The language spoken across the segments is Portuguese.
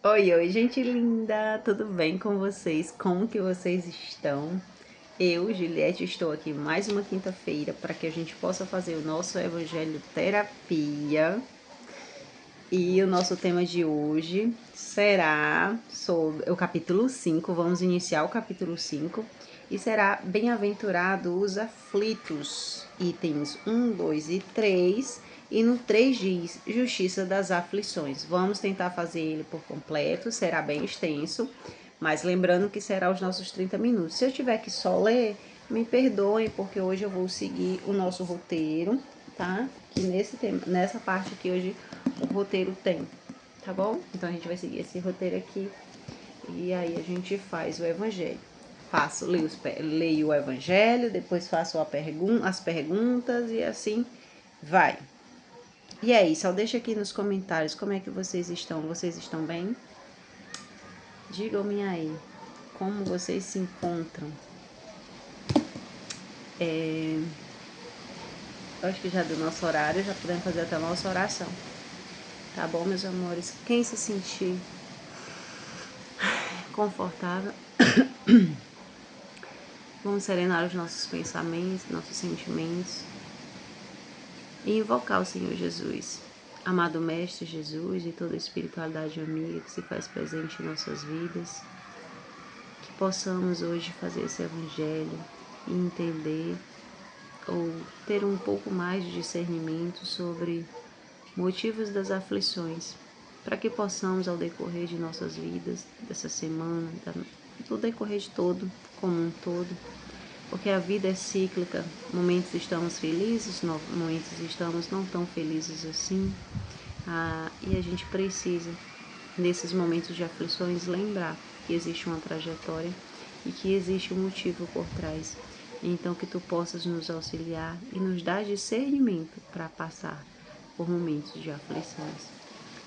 Oi, oi, gente linda, tudo bem com vocês? Como que vocês estão? Eu, Juliette, estou aqui mais uma quinta-feira para que a gente possa fazer o nosso Evangelho Terapia. E o nosso tema de hoje será sobre o capítulo 5. Vamos iniciar o capítulo 5 e será Bem-aventurado os aflitos, itens 1, 2 e 3. E no 3 diz Justiça das aflições. Vamos tentar fazer ele por completo, será bem extenso, mas lembrando que será os nossos 30 minutos. Se eu tiver que só ler, me perdoem, porque hoje eu vou seguir o nosso roteiro, tá? Que nessa parte aqui hoje o roteiro tem, tá bom? Então a gente vai seguir esse roteiro aqui e aí a gente faz o evangelho. Leio o evangelho, depois faço as perguntas e assim vai. E aí, só deixa aqui nos comentários como é que vocês estão. Vocês estão bem? Digam-me aí como vocês se encontram. Eu acho que já deu nosso horário, já podemos fazer até a nossa oração. Tá bom, meus amores? Quem se sentir confortável, vamos serenar os nossos pensamentos, nossos sentimentos e invocar o Senhor Jesus. Amado Mestre Jesus e toda a espiritualidade amiga que se faz presente em nossas vidas, que possamos hoje fazer esse evangelho e entender ou ter um pouco mais de discernimento sobre motivos das aflições, para que possamos, ao decorrer de nossas vidas, dessa semana, do decorrer de todo, como um todo, porque a vida é cíclica, momentos estamos felizes, momentos estamos não tão felizes assim, e a gente precisa, nesses momentos de aflições, lembrar que existe uma trajetória e que existe um motivo por trás. Então, que tu possas nos auxiliar e nos dar discernimento para passar por momentos de aflições.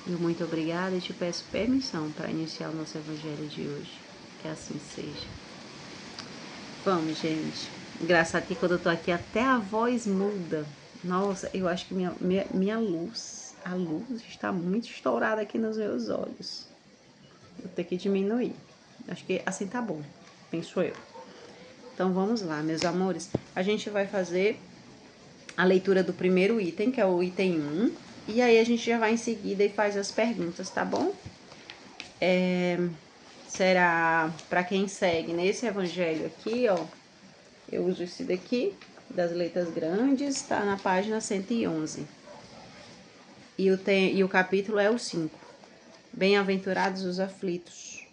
Eu muito obrigada e te peço permissão para iniciar o nosso evangelho de hoje. Que assim seja. Vamos, gente. Engraçado que quando eu tô aqui até a voz muda. Nossa, eu acho que minha luz, a luz está muito estourada aqui nos meus olhos. Vou ter que diminuir. Acho que assim tá bom, penso eu. Então vamos lá, meus amores. A gente vai fazer a leitura do primeiro item, que é o item 1. E aí a gente já vai em seguida e faz as perguntas, tá bom? Será para quem segue nesse evangelho aqui, ó. Eu uso esse daqui, das letras grandes, tá na página 111. E o capítulo é o 5. Bem-aventurados os aflitos.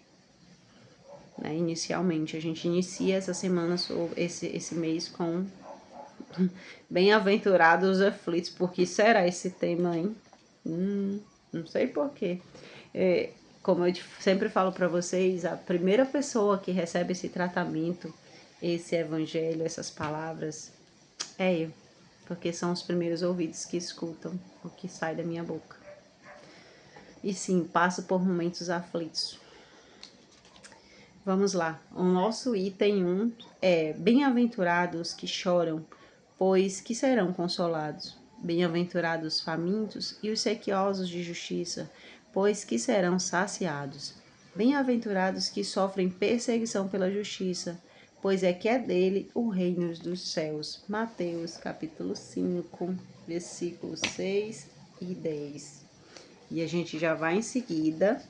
Né? Inicialmente, a gente inicia essa semana, esse mês com Bem-aventurados os aflitos. Por que será esse tema, hein? Não sei porquê. Como eu sempre falo para vocês, a primeira pessoa que recebe esse tratamento, esse evangelho, essas palavras, é eu. Porque são os primeiros ouvidos que escutam o que sai da minha boca. E sim, passo por momentos aflitos. Vamos lá. O nosso item 1 é Bem-aventurados que choram, pois que serão consolados. Bem-aventurados os famintos e os sequiosos de justiça, pois que serão saciados. Bem-aventurados que sofrem perseguição pela justiça, pois é que é dele o reino dos céus. Mateus capítulo 5, versículos 6 e 10. E a gente já vai em seguida.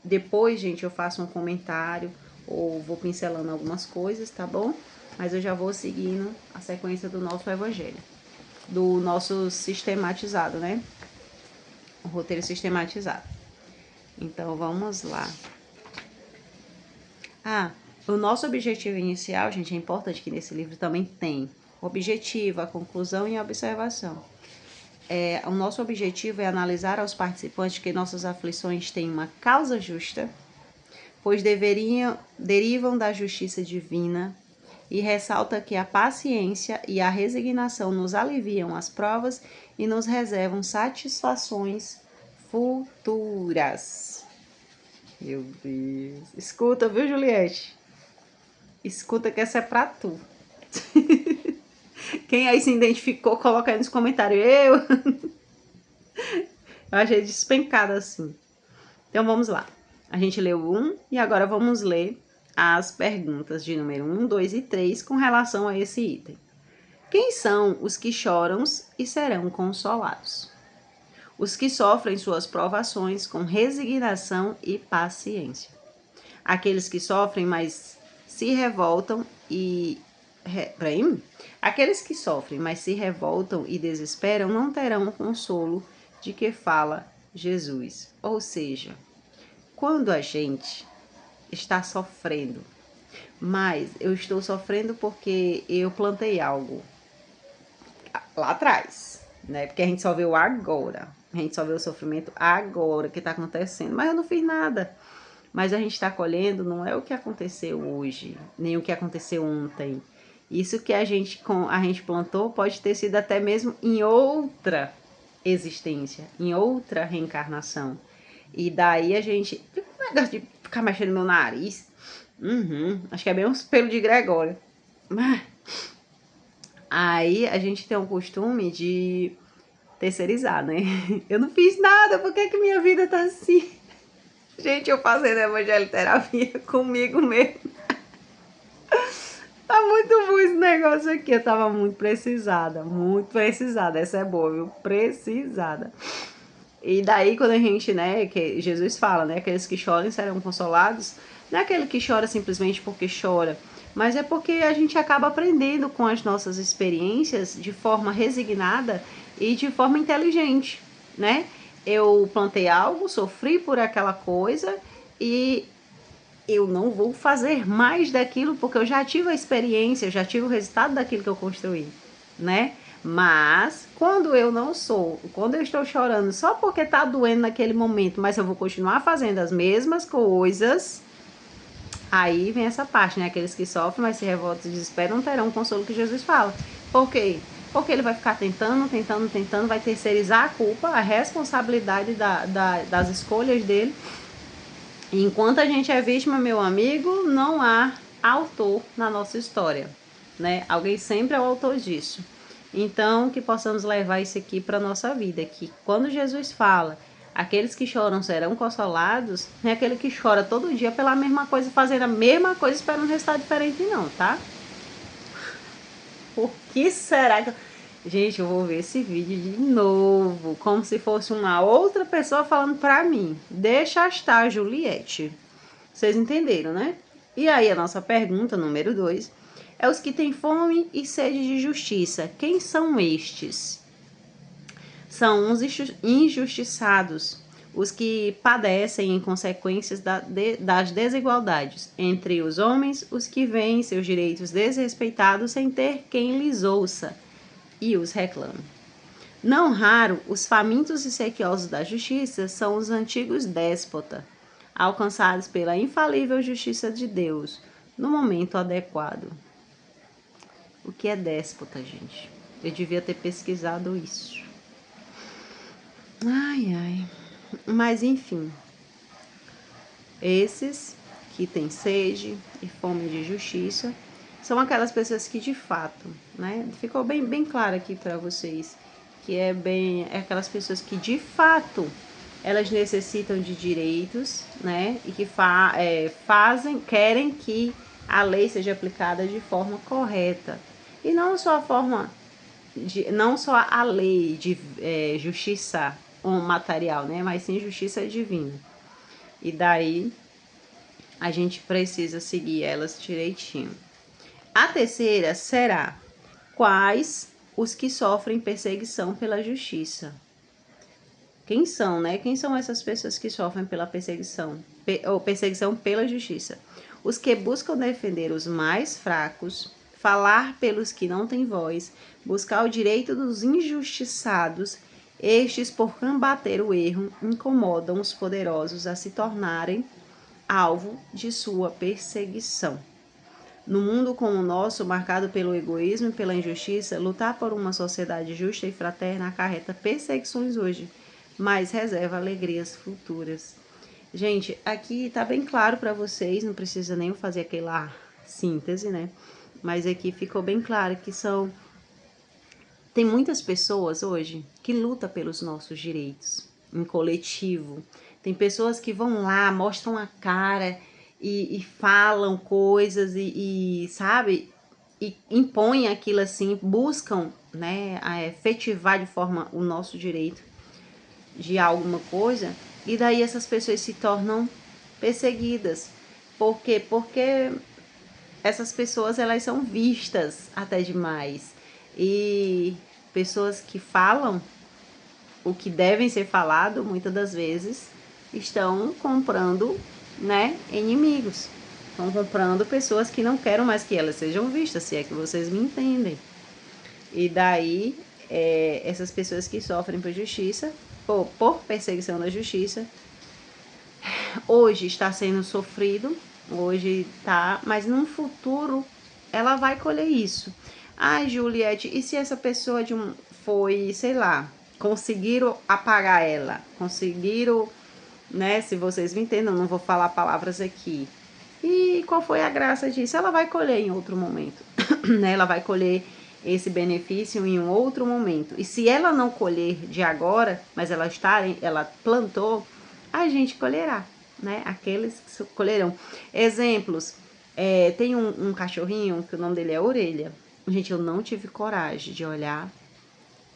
Depois, gente, eu faço um comentário ou vou pincelando algumas coisas, tá bom? Mas eu já vou seguindo a sequência do nosso evangelho, do nosso sistematizado, né? O roteiro sistematizado. Então, vamos lá. O nosso objetivo inicial, gente, é importante que nesse livro também tem o objetivo, a conclusão e a observação. O nosso objetivo é analisar aos participantes que nossas aflições têm uma causa justa, pois derivam da justiça divina, e ressalta que a paciência e a resignação nos aliviam as provas e nos reservam satisfações futuras. Meu Deus. Escuta, viu, Juliette? Escuta que essa é pra tu. Quem aí se identificou, coloca aí nos comentários. Eu achei despencada assim. Então vamos lá. A gente leu 1 e agora vamos ler as perguntas de número 1, 2 e 3 com relação a esse item. Quem são os que choram e serão consolados? Os que sofrem suas provações com resignação e paciência. Aqueles que sofrem, mas se revoltam e... Aqueles que sofrem, mas se revoltam e desesperam, não terão o consolo de que fala Jesus. Ou seja, quando a gente está sofrendo, mas eu estou sofrendo porque eu plantei algo lá atrás, né? Porque a gente só vê o agora, a gente só vê o sofrimento agora que está acontecendo, mas eu não fiz nada. Mas a gente está colhendo não é o que aconteceu hoje, nem o que aconteceu ontem. Isso que a gente plantou pode ter sido até mesmo em outra existência, em outra reencarnação. E daí a gente... Um negócio de ficar mexendo no meu nariz. Acho que é bem um pelo de Gregório. Aí a gente tem o costume de terceirizar, né? Eu não fiz nada, por que minha vida tá assim? Gente, eu fazendo evangeliterapia comigo mesmo. Tá muito bom esse negócio aqui. Eu tava muito precisada. Essa é boa, viu? Precisada. E daí, quando a gente, né, que Jesus fala, né, aqueles que choram serão consolados. Não é aquele que chora simplesmente porque chora, mas é porque a gente acaba aprendendo com as nossas experiências de forma resignada e de forma inteligente, né? Eu plantei algo, sofri por aquela coisa e eu não vou fazer mais daquilo porque eu já tive a experiência, eu já tive o resultado daquilo que eu construí, né? Mas quando eu estou chorando só porque tá doendo naquele momento, mas eu vou continuar fazendo as mesmas coisas, aí vem essa parte, né? Aqueles que sofrem, mas se revoltam e desesperam, não terão o consolo que Jesus fala. Por quê? Porque ele vai ficar tentando, vai terceirizar a culpa, a responsabilidade das escolhas dele. E enquanto a gente é vítima, meu amigo, não há autor na nossa história, né? Alguém sempre é o autor disso. Então, que possamos levar isso aqui para a nossa vida, que quando Jesus fala, aqueles que choram serão consolados, não é aquele que chora todo dia pela mesma coisa, fazendo a mesma coisa, esperando um resultado diferente não, tá? Por que será que... Gente, eu vou ver esse vídeo de novo, como se fosse uma outra pessoa falando pra mim. Deixa estar, Juliette. Vocês entenderam, né? E aí a nossa pergunta, número 2, é os que têm fome e sede de justiça. Quem são estes? São uns injustiçados, os que padecem em consequências das desigualdades entre os homens, os que veem seus direitos desrespeitados sem ter quem lhes ouça e os reclame. Não raro, os famintos e sequiosos da justiça são os antigos déspotas, alcançados pela infalível justiça de Deus no momento adequado. O que é déspota, gente? Eu devia ter pesquisado isso. Ai. Mas enfim, esses que têm sede e fome de justiça são aquelas pessoas que de fato, né? Ficou bem claro aqui para vocês que é aquelas pessoas que de fato elas necessitam de direitos, né? E que querem que a lei seja aplicada de forma correta e não só a lei de justiça material, né? Mas sim justiça divina. E daí a gente precisa seguir elas direitinho. A terceira será: quais os que sofrem perseguição pela justiça? Quem são, né? Quem são essas pessoas que sofrem pela perseguição pela justiça? Os que buscam defender os mais fracos, falar pelos que não têm voz, buscar o direito dos injustiçados. Estes, por combater o erro, incomodam os poderosos a se tornarem alvo de sua perseguição. No mundo como o nosso, marcado pelo egoísmo e pela injustiça, lutar por uma sociedade justa e fraterna acarreta perseguições hoje, mas reserva alegrias futuras. Gente, aqui tá bem claro para vocês, não precisa nem fazer aquela síntese, né? Mas aqui ficou bem claro que tem muitas pessoas hoje que lutam pelos nossos direitos, em coletivo, Tem pessoas que vão lá, mostram a cara e falam coisas sabe, e impõem aquilo assim, buscam, né, efetivar de forma o nosso direito de alguma coisa, e daí essas pessoas se tornam perseguidas. Por quê? Porque essas pessoas, elas são vistas até demais. E pessoas que falam o que devem ser falado, muitas das vezes, estão comprando, né, inimigos. Estão comprando pessoas que não querem mais que elas sejam vistas, se é que vocês me entendem. E daí, essas pessoas que sofrem por justiça, por perseguição da justiça, hoje está sendo sofrido, hoje tá, mas no futuro ela vai colher isso. Ai, Juliette, e se essa pessoa foi, sei lá, conseguiram apagar ela, conseguiram, né, se vocês me entendam, não vou falar palavras aqui. E qual foi a graça disso? Ela vai colher em outro momento, né? Ela vai colher esse benefício em um outro momento. E se ela não colher de agora, mas ela plantou, a gente colherá, né? Aqueles que colherão. Exemplos, tem um cachorrinho que o nome dele é Orelha. Gente, eu não tive coragem de olhar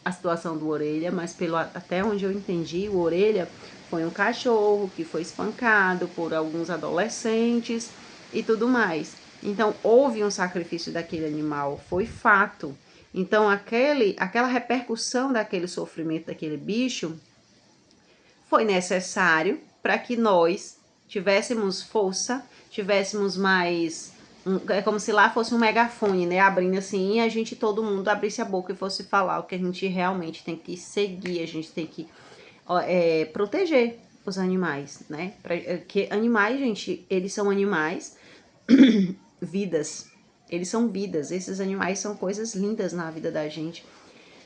a situação do Orelha, mas até onde eu entendi, o Orelha foi um cachorro que foi espancado por alguns adolescentes e tudo mais. Então, houve um sacrifício daquele animal, foi fato. Então, aquela repercussão daquele sofrimento daquele bicho foi necessário para que nós tivéssemos força, tivéssemos mais... É como se lá fosse um megafone, né? Abrindo assim, e todo mundo abrisse a boca e fosse falar o que a gente realmente tem que seguir, a gente tem que proteger os animais, né? Que animais, gente, eles são animais, vidas. Eles são vidas. Esses animais são coisas lindas na vida da gente.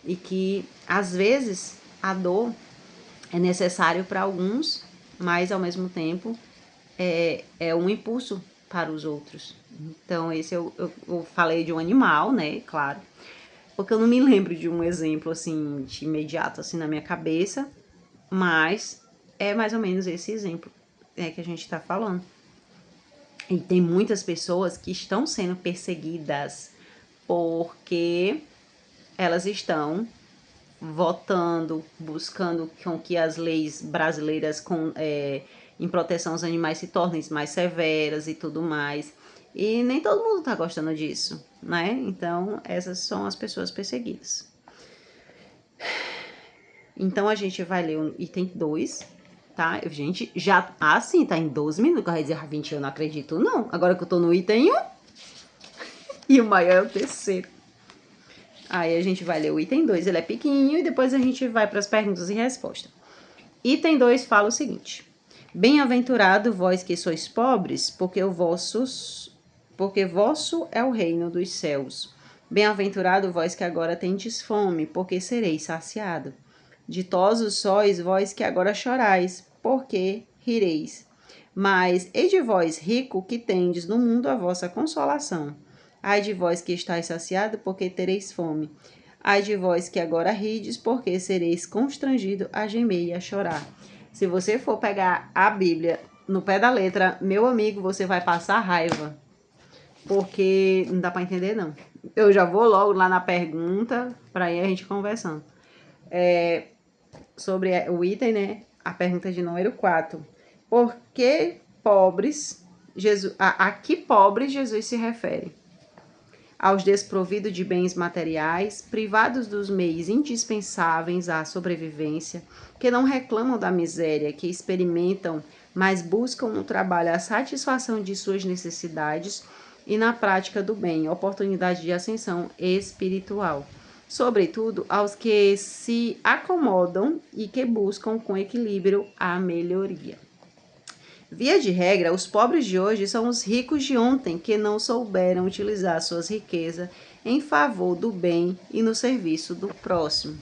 E que, às vezes, a dor é necessário para alguns, mas, ao mesmo tempo, é um impulso para os outros. Então, esse eu falei de um animal, né? Claro. Porque eu não me lembro de um exemplo, assim, de imediato, assim, na minha cabeça. Mas é mais ou menos esse exemplo que a gente está falando. E tem muitas pessoas que estão sendo perseguidas porque elas estão votando, buscando com que as leis brasileiras em proteção aos animais se tornem mais severas e tudo mais. E nem todo mundo está gostando disso, né? Então, essas são as pessoas perseguidas. Então, a gente vai ler o item 2, tá? Gente, já... Ah, sim, tá em 12 minutos. Eu ia dizer, 20, eu não acredito, não. Agora que eu tô no item 1. E o maior é o terceiro. Aí a gente vai ler o item 2, ele é pequenininho, e depois a gente vai para as perguntas e respostas. Item 2 fala o seguinte: Bem-aventurado vós que sois pobres, porque vosso é o reino dos céus. Bem-aventurado vós que agora tendes fome, porque sereis saciado. Ditosos sois vós que agora chorais, porque rireis. Mas, e de vós, rico, que tendes no mundo a vossa consolação. Ai de vós que estáis saciado, porque tereis fome. Ai de vós que agora rides, porque sereis constrangido a gemer e a chorar. Se você for pegar a Bíblia no pé da letra, meu amigo, você vai passar raiva. Porque não dá para entender, não. Eu já vou logo lá na pergunta, para aí a gente conversando. Sobre o item, né? A pergunta de número 4. Por que pobres, a que pobres Jesus se refere? Aos desprovidos de bens materiais, privados dos meios indispensáveis à sobrevivência, que não reclamam da miséria, que experimentam, mas buscam no trabalho a satisfação de suas necessidades e na prática do bem, oportunidade de ascensão espiritual. Sobretudo aos que se acomodam e que buscam com equilíbrio a melhoria. Via de regra, os pobres de hoje são os ricos de ontem que não souberam utilizar suas riquezas em favor do bem e no serviço do próximo.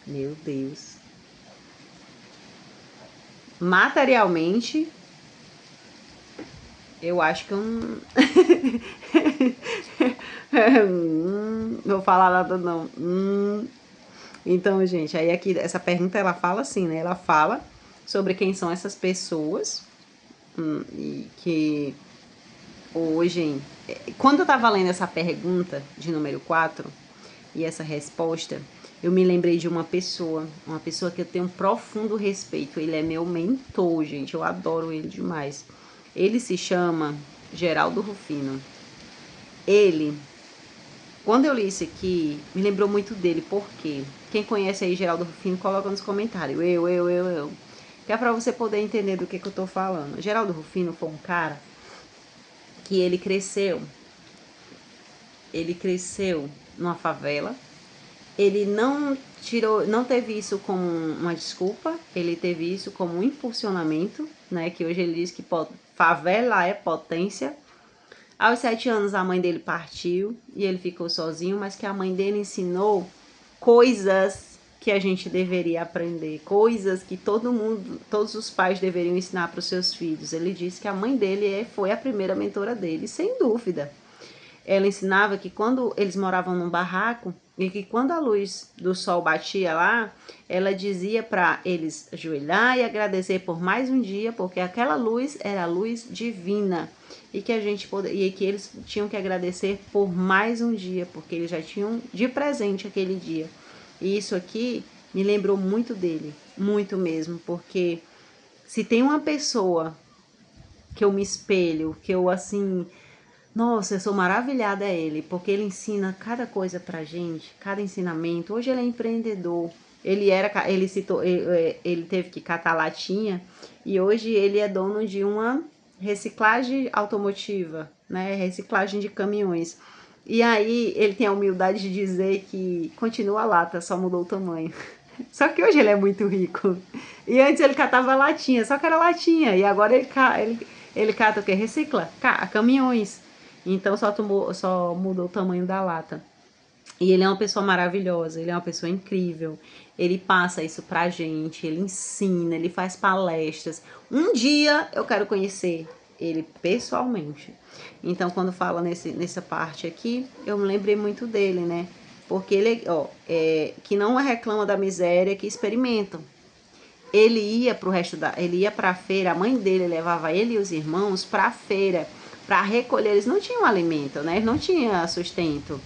Meu Deus. Materialmente, eu acho que eu não... não vou falar nada não. Então, gente, aí aqui essa pergunta ela fala assim, né? Ela fala sobre quem são essas pessoas, e que hoje, quando eu estava lendo essa pergunta de número 4 e essa resposta, eu me lembrei de uma pessoa que eu tenho um profundo respeito. Ele é meu mentor, gente, eu adoro ele demais. Ele se chama Geraldo Rufino. Ele, quando eu li isso aqui, me lembrou muito dele, porque quem conhece aí Geraldo Rufino, coloca nos comentários. Eu. Que é pra você poder entender do que eu tô falando. Geraldo Rufino foi um cara que ele cresceu numa favela. Ele não teve isso como uma desculpa, ele teve isso como um impulsionamento, né? Que hoje ele diz que favela é potência. Aos 7 anos a mãe dele partiu e ele ficou sozinho, mas que a mãe dele ensinou coisas que a gente deveria aprender, coisas que todos os pais deveriam ensinar para os seus filhos. Ele disse que a mãe dele foi a primeira mentora dele, sem dúvida. Ela ensinava que quando eles moravam num barraco e que quando a luz do sol batia lá, ela dizia para eles ajoelhar e agradecer por mais um dia, porque aquela luz era a luz divina e que eles tinham que agradecer por mais um dia, porque eles já tinham de presente aquele dia. E isso aqui me lembrou muito dele, muito mesmo, porque se tem uma pessoa que eu me espelho, que eu assim, nossa, eu sou maravilhada a ele, porque ele ensina cada coisa pra gente, cada ensinamento. Hoje ele é empreendedor. Ele teve que catar latinha e hoje ele é dono de uma reciclagem automotiva, né? Reciclagem de caminhões. E aí ele tem a humildade de dizer que continua a lata, só mudou o tamanho. Só que hoje ele é muito rico. E antes ele catava latinha, só que era latinha. E agora ele cata o quê? Recicla caminhões. Então só mudou o tamanho da lata. E ele é uma pessoa maravilhosa, ele é uma pessoa incrível. Ele passa isso pra gente, ele ensina, ele faz palestras. Um dia eu quero conhecer ele pessoalmente. Então, quando fala nessa parte aqui, eu me lembrei muito dele, né? Porque ele, que não reclama da miséria, que experimenta. Ele ia pra feira, a mãe dele levava ele e os irmãos pra feira para recolher. Eles não tinham alimento, né? Eles não tinham sustento.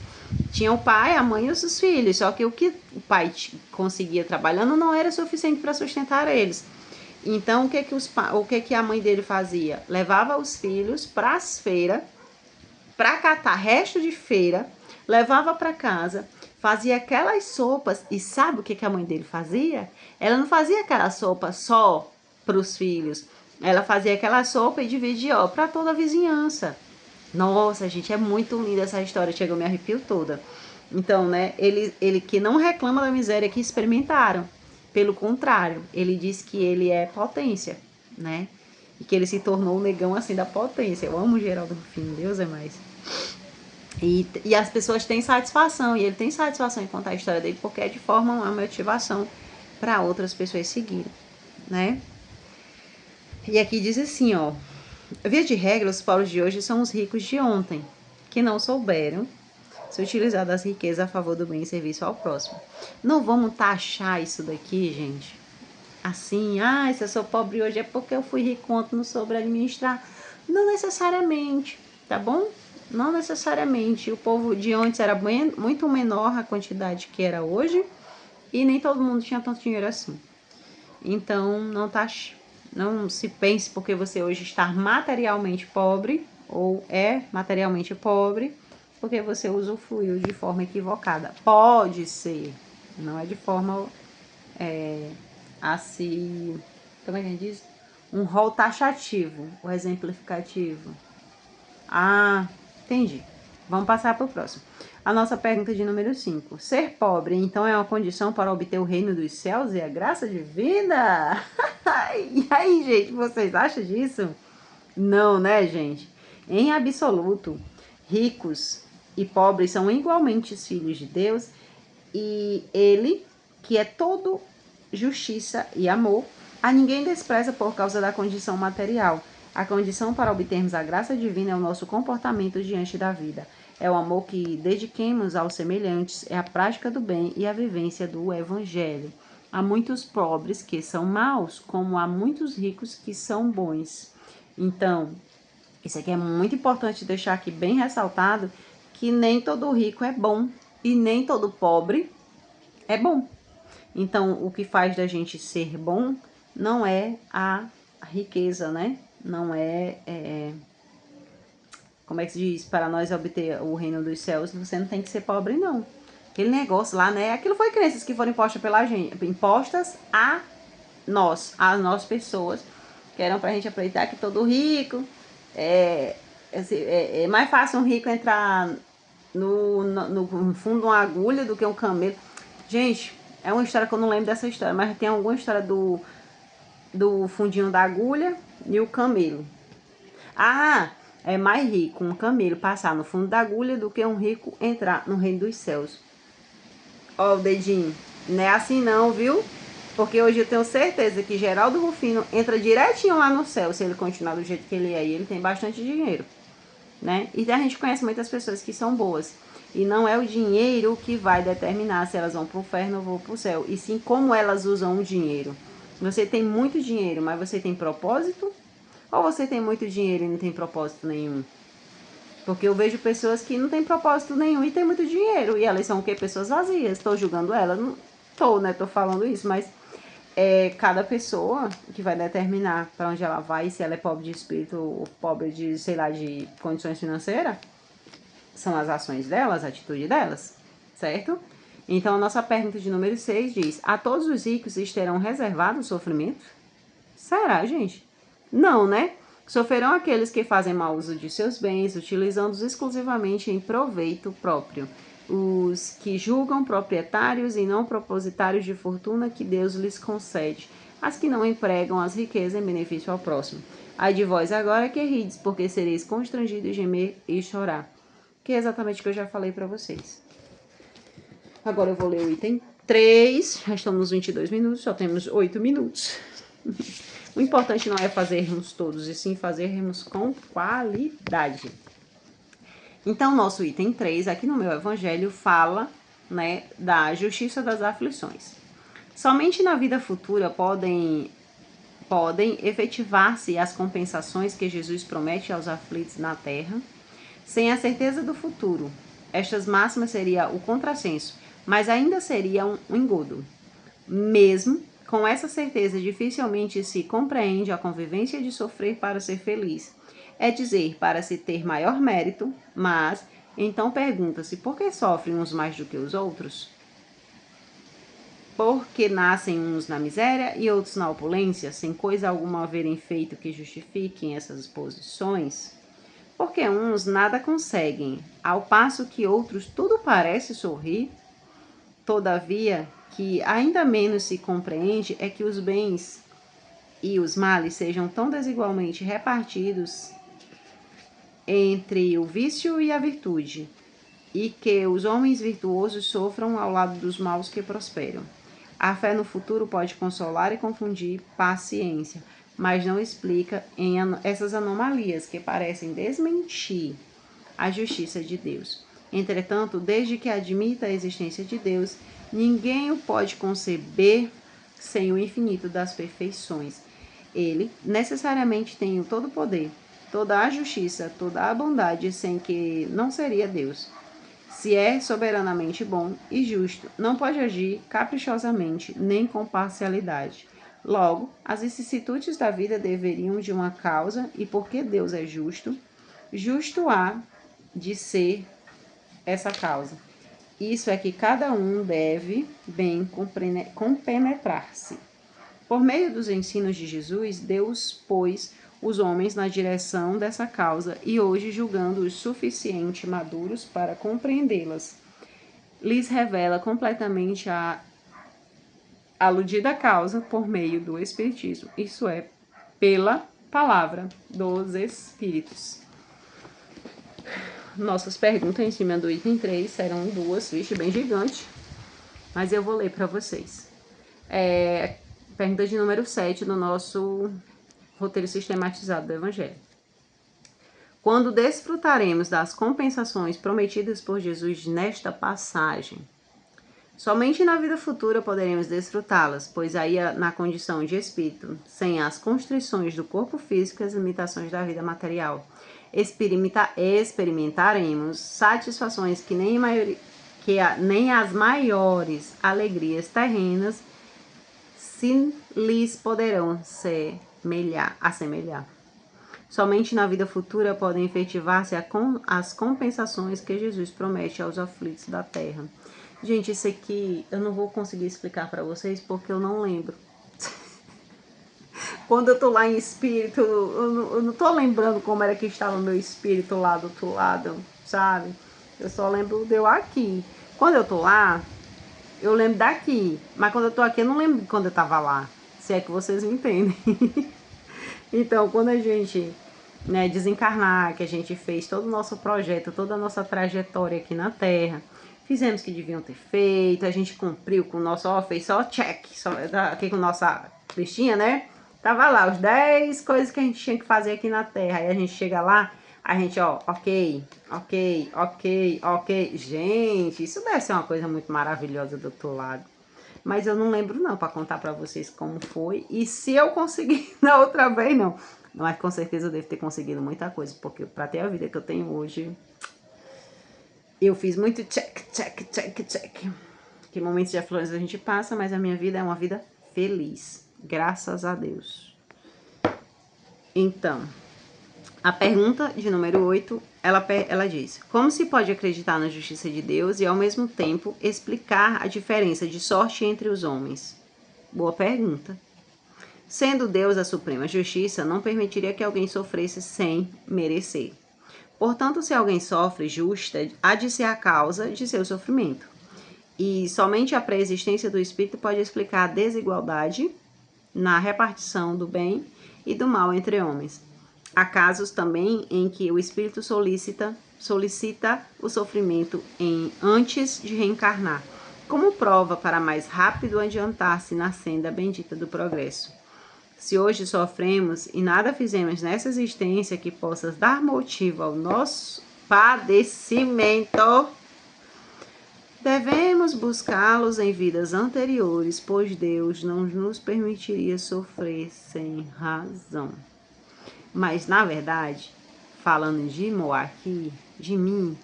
Tinha o pai, a mãe e os filhos, só que o que o pai conseguia trabalhando não era suficiente para sustentar eles. Então, o que a mãe dele fazia? Levava os filhos para as feiras, para catar resto de feira, levava para casa, fazia aquelas sopas. E sabe o que a mãe dele fazia? Ela não fazia aquela sopa só para os filhos. Ela fazia aquela sopa e dividia para toda a vizinhança. Nossa, gente, é muito linda essa história, chegou, me arrepio toda. Então, né, ele que não reclama da miséria que experimentaram. Pelo contrário, ele diz que ele é potência, né? E que ele se tornou um negão assim da potência. Eu amo Geraldo Rufino, Deus é mais. E as pessoas têm satisfação, e ele tem satisfação em contar a história dele, porque é de forma uma motivação para outras pessoas seguirem, né? E aqui diz assim, ó: via de regra, os pobres de hoje são os ricos de ontem, que não souberam se utilizar das riquezas a favor do bem e serviço ao próximo. Não vamos taxar isso daqui, gente, assim, se eu sou pobre hoje é porque eu fui rico ontem, não soube administrar. Não necessariamente, tá bom? Não necessariamente. O povo de antes era muito menor a quantidade que era hoje e nem todo mundo tinha tanto dinheiro assim. Então, não se pense porque você hoje está materialmente pobre ou é materialmente pobre porque você usufruiu de forma equivocada. Pode ser, não é de forma assim, como é que a gente diz? Um rol taxativo, o exemplificativo. Entendi. Vamos passar para o próximo. A nossa pergunta de número 5. Ser pobre, então, é uma condição para obter o reino dos céus e a graça divina? E aí, gente, vocês acham disso? Não, né, gente? Em absoluto, ricos e pobres são igualmente filhos de Deus e Ele, que é todo justiça e amor, a ninguém despreza por causa da condição material. A condição para obtermos a graça divina é o nosso comportamento diante da vida. É o amor que dediquemos aos semelhantes, é a prática do bem e a vivência do evangelho. há muitos pobres que são maus, como há muitos ricos que são bons. Então, isso aqui é muito importante deixar aqui bem ressaltado, que nem todo rico é bom e nem todo pobre é bom. Então, o que faz da gente ser bom não é a riqueza, né? Não como é que se diz? Para nós obter o reino dos céus, você não tem que ser pobre, não. Aquele negócio lá, né? Aquilo foi crenças que foram impostas pela gente, impostas a nós pessoas, que eram pra gente acreditar que todo rico é mais fácil um rico entrar no fundo de uma agulha do que um camelo. Gente, é uma história que eu não lembro dessa história, mas tem alguma história do fundinho da agulha e o camelo. Ah, é mais rico um camelo passar no fundo da agulha do que um rico entrar no reino dos céus. Ó o dedinho, não é assim não, viu? Porque hoje eu tenho certeza que Geraldo Rufino entra direitinho lá no céu, se ele continuar do jeito que ele é, e ele tem bastante dinheiro, né? E a gente conhece muitas pessoas que são boas. E não é o dinheiro que vai determinar se elas vão pro inferno ou vão pro céu, e sim como elas usam o dinheiro. Você tem muito dinheiro, mas você tem propósito? Ou você tem muito dinheiro e não tem propósito nenhum? Porque eu vejo pessoas que não têm propósito nenhum e têm muito dinheiro. E elas são o quê? Pessoas vazias. Estou julgando elas? Não estou, né? Estou falando isso, mas cada pessoa que vai determinar para onde ela vai, se ela é pobre de espírito ou pobre de, sei lá, de condições financeiras, são as ações delas, a atitude delas, certo? Então, a nossa pergunta de número 6 diz: a todos os ricos terão reservado o sofrimento? Será, gente? Não, né? Sofrerão aqueles que fazem mau uso de seus bens, utilizando-os exclusivamente em proveito próprio. Os que julgam proprietários e não propositários de fortuna que Deus lhes concede. As que não empregam as riquezas em benefício ao próximo. Ai de vós agora que rides, porque sereis constrangidos, gemer e chorar. Que é exatamente o que eu já falei para vocês. Agora eu vou ler o item 3. Já estamos nos 22 minutos, só temos 8 minutos. O importante não é fazermos todos, e sim fazermos com qualidade. Então, nosso item 3, aqui no meu evangelho, fala, né, da justiça das aflições. Somente na vida futura podem efetivar-se as compensações que Jesus promete aos aflitos na terra. Sem a certeza do futuro, estas máximas seria o contrassenso, mas ainda seria um engodo. Mesmo com essa certeza, dificilmente se compreende a convivência de sofrer para ser feliz. É dizer, para se ter maior mérito, mas então pergunta-se por que sofrem uns mais do que os outros? Porque nascem uns na miséria e outros na opulência, sem coisa alguma haverem feito que justifiquem essas posições? Porque uns nada conseguem, ao passo que outros tudo parece sorrir? Todavia, que ainda menos se compreende é que os bens e os males sejam tão desigualmente repartidos entre o vício e a virtude, e que os homens virtuosos sofram ao lado dos maus que prosperam. A fé no futuro pode consolar e confundir paciência, mas não explica essas anomalias que parecem desmentir a justiça de Deus. Entretanto, desde que admita a existência de Deus, ninguém o pode conceber sem o infinito das perfeições. Ele necessariamente tem todo o poder, toda a justiça, toda a bondade, sem que não seria Deus. Se é soberanamente bom e justo, não pode agir caprichosamente nem com parcialidade. Logo, as vicissitudes da vida deveriam de uma causa, e porque Deus é justo, justo há de ser essa causa. Isso é que cada um deve bem compenetrar-se. Por meio dos ensinos de Jesus, Deus pôs os homens na direção dessa causa e hoje, julgando-os suficientemente maduros para compreendê-las, lhes revela completamente a aludida causa por meio do Espiritismo, isso é, pela palavra dos Espíritos. Nossas perguntas em cima do item 3 serão duas, vixe, bem gigante, mas eu vou ler para vocês. Pergunta de número 7 do nosso roteiro sistematizado do Evangelho. Quando desfrutaremos das compensações prometidas por Jesus nesta passagem? Somente na vida futura poderemos desfrutá-las, pois aí na condição de espírito, sem as constrições do corpo físico e as limitações da vida material, experimentaremos satisfações que nem as maiores alegrias terrenas se lhes poderão assemelhar. Somente na vida futura podem efetivar-se as compensações que Jesus promete aos aflitos da terra. Gente, isso aqui eu não vou conseguir explicar para vocês porque eu não lembro. Quando eu tô lá em espírito, eu não tô lembrando como era que estava o meu espírito lá do outro lado, sabe? Eu só lembro de eu aqui. Quando eu tô lá, eu lembro daqui. Mas quando eu tô aqui, eu não lembro de quando eu tava lá. Se é que vocês me entendem. Então, quando a gente desencarnar, que a gente fez todo o nosso projeto, toda a nossa trajetória aqui na Terra, fizemos o que deviam ter feito, a gente cumpriu com o nosso, fez só check, aqui com nossa listinha, né? Tava lá, os 10 coisas que a gente tinha que fazer aqui na Terra. Aí a gente chega lá, a gente, ok. Gente, isso deve ser uma coisa muito maravilhosa do outro lado. Mas eu não lembro não, para contar para vocês como foi. E se eu conseguir na outra vez, não. Mas com certeza eu devo ter conseguido muita coisa, porque para ter a vida que eu tenho hoje, eu fiz muito check. Que momentos de afluência a gente passa, mas a minha vida é uma vida feliz. Graças a Deus. Então, a pergunta de número 8, ela diz: como se pode acreditar na justiça de Deus e ao mesmo tempo explicar a diferença de sorte entre os homens? Boa pergunta. Sendo Deus a suprema justiça, não permitiria que alguém sofresse sem merecer. Portanto, se alguém sofre justa, há de ser a causa de seu sofrimento. E somente a pré-existência do espírito pode explicar a desigualdade na repartição do bem e do mal entre homens. Há casos também em que o espírito solicita o sofrimento antes de reencarnar, como prova para mais rápido adiantar-se na senda bendita do progresso. Se hoje sofremos e nada fizemos nessa existência que possa dar motivo ao nosso padecimento, devemos buscá-los em vidas anteriores, pois Deus não nos permitiria sofrer sem razão. Mas, na verdade, falando de Moá aqui, de mim,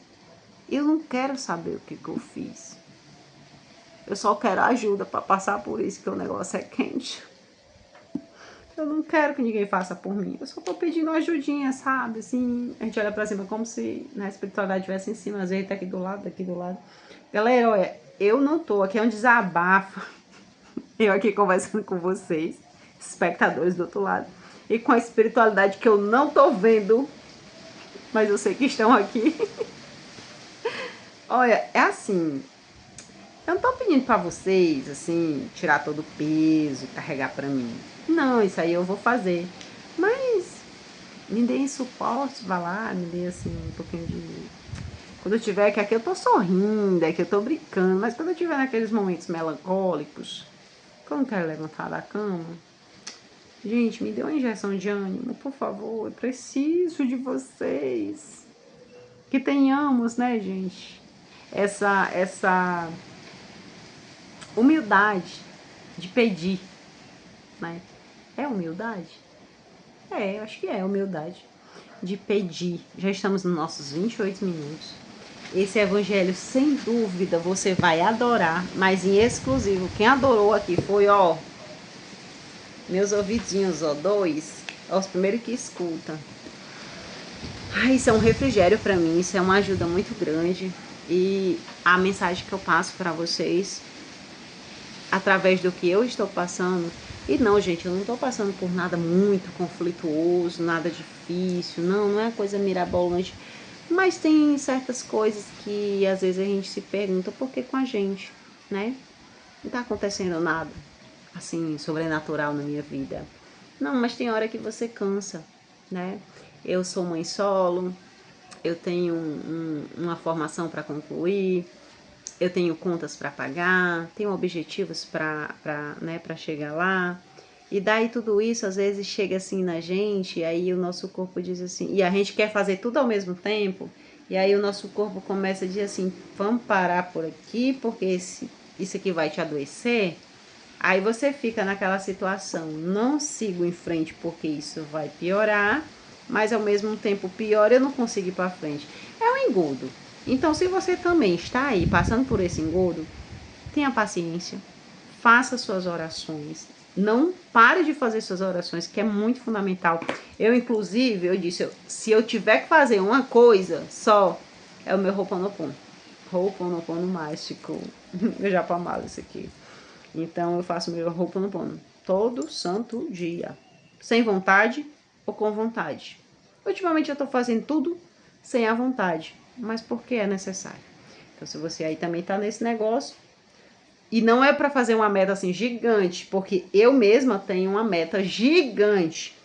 eu não quero saber o que eu fiz. Eu só quero ajuda para passar por isso, que o negócio é quente. Eu não quero que ninguém faça por mim. Eu só tô pedindo uma ajudinha, sabe? Assim, a gente olha pra cima como se a espiritualidade estivesse em cima, às vezes tá aqui do lado. Galera, olha, eu não tô aqui, é um desabafo. Eu aqui conversando com vocês, espectadores do outro lado. E com a espiritualidade que eu não tô vendo, mas eu sei que estão aqui. Olha, é assim, eu não tô pedindo pra vocês, assim, tirar todo o peso, carregar pra mim. Não, isso aí eu vou fazer. Mas me deem suporte, vá lá, me dê assim um pouquinho de... Quando eu tiver, que aqui eu tô sorrindo, aqui eu tô brincando, mas quando eu tiver naqueles momentos melancólicos, que eu não quero levantar da cama, gente, me dê uma injeção de ânimo, por favor, eu preciso de vocês. Que tenhamos, né, gente, essa humildade de pedir, né? É humildade? Eu acho que é humildade de pedir. Já estamos nos nossos 28 minutos. Esse evangelho, sem dúvida, você vai adorar, mas em exclusivo, quem adorou aqui foi, meus ouvidinhos, 2, os primeiros que escutam. Isso é um refrigério para mim, isso é uma ajuda muito grande. E a mensagem que eu passo para vocês, através do que eu estou passando, e não, gente, eu não estou passando por nada muito conflituoso, nada difícil, não é coisa mirabolante, mas tem certas coisas que às vezes a gente se pergunta por que com a gente, né? Não está acontecendo nada, assim, sobrenatural na minha vida. Não, mas tem hora que você cansa, né? Eu sou mãe solo, eu tenho uma formação para concluir, eu tenho contas para pagar, tenho objetivos para chegar lá. E daí tudo isso às vezes chega assim na gente, e aí o nosso corpo diz assim, e a gente quer fazer tudo ao mesmo tempo, e aí o nosso corpo começa a dizer assim, vamos parar por aqui, porque esse isso aqui vai te adoecer, aí você fica naquela situação, não sigo em frente porque isso vai piorar, mas ao mesmo tempo pior, eu não consigo ir para frente. É um engodo. Então, se você também está aí passando por esse engodo, tenha paciência, faça suas orações, não pare de fazer suas orações, que é muito fundamental. Eu, inclusive, eu disse, se eu tiver que fazer uma coisa só, é o meu Ho'oponopono. Ho'oponopono mágico. Eu já palmado isso aqui. Então, eu faço meu Ho'oponopono todo santo dia. Sem vontade ou com vontade. Ultimamente eu tô fazendo tudo sem a vontade, mas porque é necessário. Então, se você aí também tá nesse negócio, e não é para fazer uma meta assim gigante, porque eu mesma tenho uma meta gigante.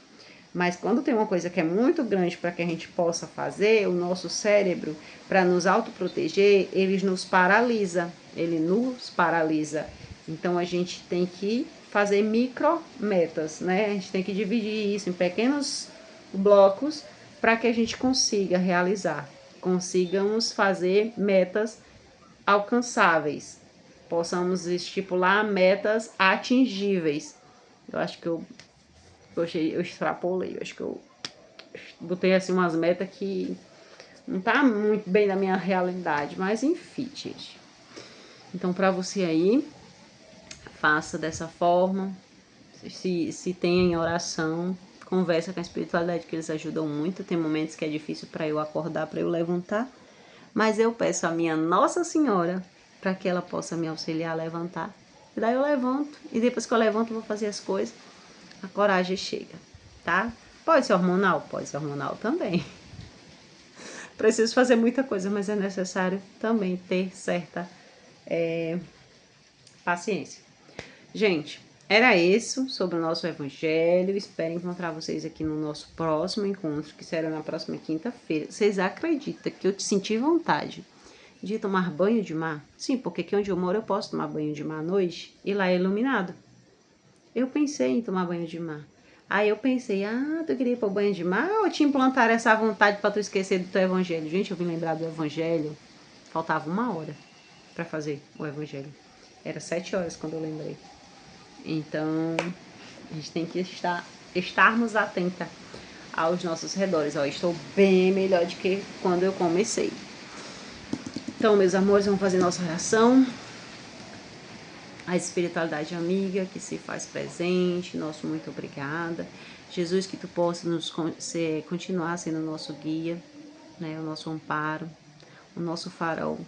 Mas quando tem uma coisa que é muito grande para que a gente possa fazer, o nosso cérebro, para nos autoproteger, ele nos paralisa. Ele nos paralisa. Então a gente tem que fazer micro metas, né? A gente tem que dividir isso em pequenos blocos para que a gente consiga realizar. Consigamos fazer metas alcançáveis. Possamos estipular metas atingíveis. Eu acho que eu extrapolei, eu acho que eu botei assim umas metas que não tá muito bem na minha realidade, mas enfim, gente. Então, para você aí, faça dessa forma, se tem em oração, conversa com a espiritualidade, que eles ajudam muito. Tem momentos que é difícil para eu acordar, para eu levantar, mas eu peço a minha Nossa Senhora para que ela possa me auxiliar a levantar. E daí eu levanto, e depois que eu levanto, eu vou fazer as coisas, a coragem chega, tá? Pode ser hormonal? Pode ser hormonal também. Preciso fazer muita coisa, mas é necessário também ter certa paciência. Gente, era isso sobre o nosso evangelho. Espero encontrar vocês aqui no nosso próximo encontro, que será na próxima quinta-feira. Vocês acreditam que eu te senti vontade de tomar banho de mar? Sim, porque aqui onde eu moro eu posso tomar banho de mar à noite e lá é iluminado. Eu pensei em tomar banho de mar. Aí eu pensei, tu queria ir para o banho de mar ou te implantaram essa vontade para tu esquecer do teu evangelho? Gente, eu vim lembrar do evangelho. Faltava 1 hora para fazer o evangelho. Era 7 horas quando eu lembrei. Então, a gente tem que estarmos atentas aos nossos redores. Ó, estou bem melhor do que quando eu comecei. Então, meus amores, vamos fazer nossa oração. A espiritualidade amiga que se faz presente, nosso muito obrigada. Jesus, que tu possa continuar sendo o nosso guia, né, o nosso amparo, o nosso farol.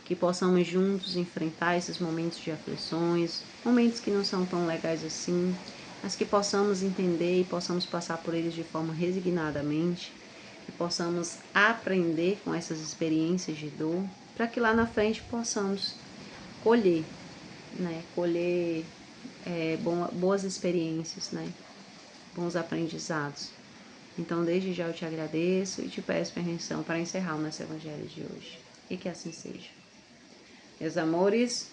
Que possamos juntos enfrentar esses momentos de aflições, momentos que não são tão legais assim, mas que possamos entender e possamos passar por eles de forma resignadamente, que possamos aprender com essas experiências de dor, para que lá na frente possamos colher, né? Colher boas experiências, né? Bons aprendizados. Então, desde já eu te agradeço e te peço permissão para encerrar o nosso evangelho de hoje. E que assim seja. Meus amores,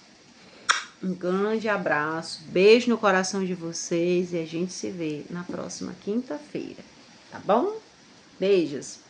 um grande abraço, beijo no coração de vocês e a gente se vê na próxima quinta-feira, tá bom? Beijos!